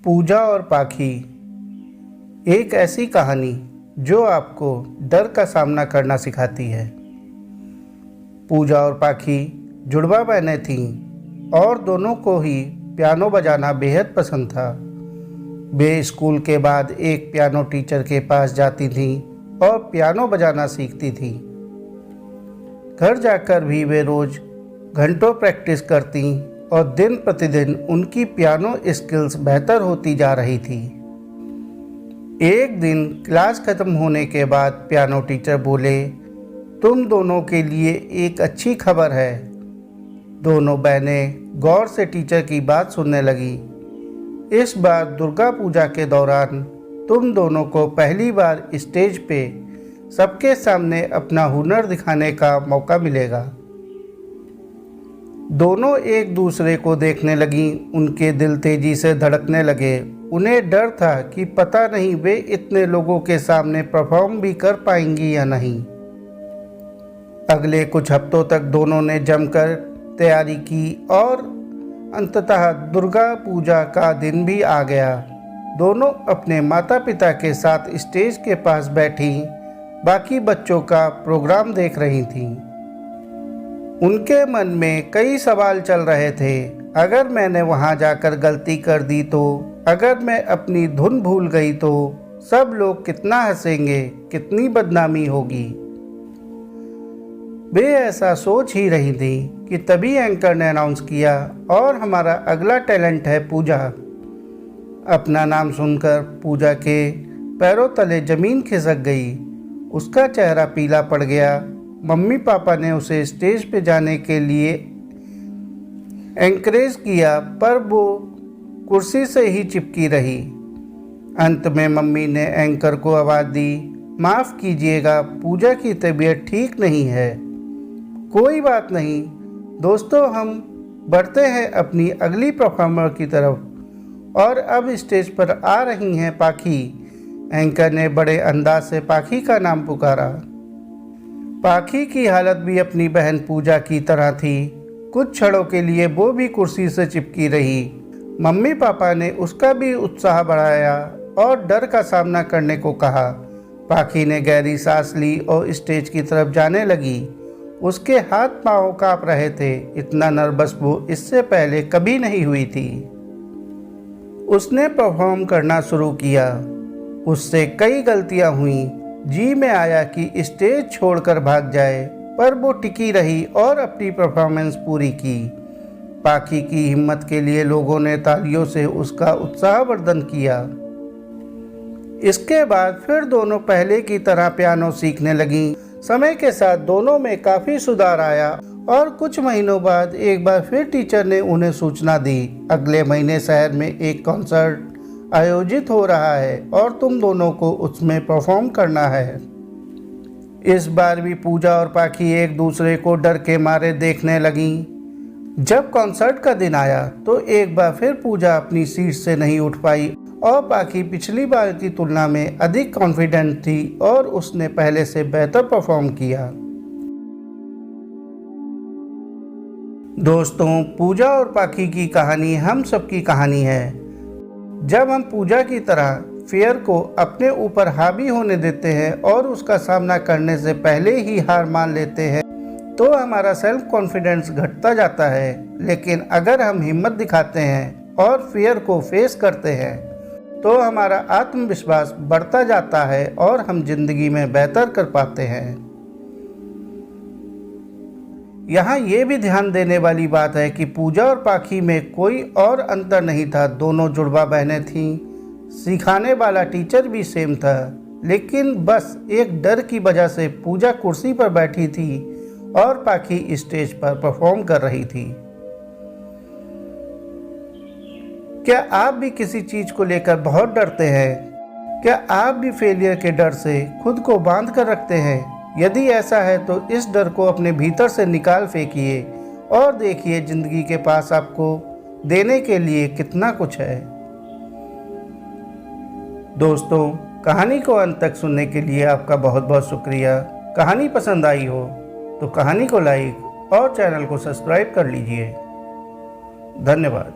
पूजा और पाखी, एक ऐसी कहानी जो आपको डर का सामना करना सिखाती है। पूजा और पाखी जुड़वा बहनें थीं और दोनों को ही पियानो बजाना बेहद पसंद था। वे स्कूल के बाद एक पियानो टीचर के पास जाती थीं और पियानो बजाना सीखती थीं। घर जाकर भी वे रोज़ घंटों प्रैक्टिस करती और दिन प्रतिदिन उनकी पियानो स्किल्स बेहतर होती जा रही थी। एक दिन क्लास खत्म होने के बाद पियानो टीचर बोले, तुम दोनों के लिए एक अच्छी खबर है। दोनों बहनें गौर से टीचर की बात सुनने लगी। इस बार दुर्गा पूजा के दौरान तुम दोनों को पहली बार स्टेज पे सबके सामने अपना हुनर दिखाने का मौका मिलेगा। दोनों एक दूसरे को देखने लगीं। उनके दिल तेजी से धड़कने लगे। उन्हें डर था कि पता नहीं वे इतने लोगों के सामने परफॉर्म भी कर पाएंगी या नहीं। अगले कुछ हफ्तों तक दोनों ने जमकर तैयारी की और अंततः दुर्गा पूजा का दिन भी आ गया। दोनों अपने माता पिता के साथ स्टेज के पास बैठी बाकी बच्चों का प्रोग्राम देख रही थीं। उनके मन में कई सवाल चल रहे थे। अगर मैंने वहां जाकर गलती कर दी तो, अगर मैं अपनी धुन भूल गई तो सब लोग कितना हंसेंगे, कितनी बदनामी होगी। वे ऐसा सोच ही रही थी कि तभी एंकर ने अनाउंस किया, और हमारा अगला टैलेंट है पूजा। अपना नाम सुनकर पूजा के पैरों तले जमीन खिसक गई। उसका चेहरा पीला पड़ गया। मम्मी पापा ने उसे स्टेज पे जाने के लिए एनकरेज किया, पर वो कुर्सी से ही चिपकी रही। अंत में मम्मी ने एंकर को आवाज़ दी, माफ़ कीजिएगा, पूजा की तबीयत ठीक नहीं है। कोई बात नहीं दोस्तों, हम बढ़ते हैं अपनी अगली परफॉर्मर की तरफ। और अब स्टेज पर आ रही हैं पाखी। एंकर ने बड़े अंदाज से पाखी का नाम पुकारा। पाखी की हालत भी अपनी बहन पूजा की तरह थी। कुछ क्षणों के लिए वो भी कुर्सी से चिपकी रही। मम्मी पापा ने उसका भी उत्साह बढ़ाया और डर का सामना करने को कहा। पाखी ने गहरी सांस ली और स्टेज की तरफ जाने लगी। उसके हाथ पांव कांप रहे थे। इतना नर्वस वो इससे पहले कभी नहीं हुई थी। उसने परफॉर्म करना शुरू किया। उससे कई गलतियां हुई। जी में आया कि स्टेज छोड़कर भाग जाए, पर वो टिकी रही और अपनी परफॉर्मेंस पूरी की। पाखी की हिम्मत के लिए लोगों ने तालियों से उसका उत्साहवर्धन किया। इसके बाद फिर दोनों पहले की तरह पियानो सीखने लगीं। समय के साथ दोनों में काफ़ी सुधार आया और कुछ महीनों बाद एक बार फिर टीचर ने उन्हें सूचना दी, अगले महीने शहर में एक कॉन्सर्ट आयोजित हो रहा है और तुम दोनों को उसमें परफॉर्म करना है। इस बार भी पूजा और पाखी एक दूसरे को डर के मारे देखने लगीं। जब कॉन्सर्ट का दिन आया तो एक बार फिर पूजा अपनी सीट से नहीं उठ पाई और पाखी पिछली बार की तुलना में अधिक कॉन्फिडेंट थी और उसने पहले से बेहतर परफॉर्म किया। दोस्तों, पूजा और पाखी की कहानी हम सबकी कहानी है। जब हम पूजा की तरह फियर को अपने ऊपर हावी होने देते हैं और उसका सामना करने से पहले ही हार मान लेते हैं तो हमारा सेल्फ कॉन्फिडेंस घटता जाता है। लेकिन अगर हम हिम्मत दिखाते हैं और फियर को फेस करते हैं तो हमारा आत्मविश्वास बढ़ता जाता है और हम जिंदगी में बेहतर कर पाते हैं। यहाँ ये भी ध्यान देने वाली बात है कि पूजा और पाखी में कोई और अंतर नहीं था। दोनों जुड़वा बहनें थीं। सिखाने वाला टीचर भी सेम था, लेकिन बस एक डर की वजह से पूजा कुर्सी पर बैठी थी और पाखी स्टेज पर परफॉर्म कर रही थी। क्या आप भी किसी चीज़ को लेकर बहुत डरते हैं? क्या आप भी फेलियर के डर से खुद को बांध कर रखते हैं? यदि ऐसा है तो इस डर को अपने भीतर से निकाल फेंकिए और देखिए जिंदगी के पास आपको देने के लिए कितना कुछ है। दोस्तों, कहानी को अंत तक सुनने के लिए आपका बहुत बहुत शुक्रिया। कहानी पसंद आई हो तो कहानी को लाइक और चैनल को सब्सक्राइब कर लीजिए। धन्यवाद।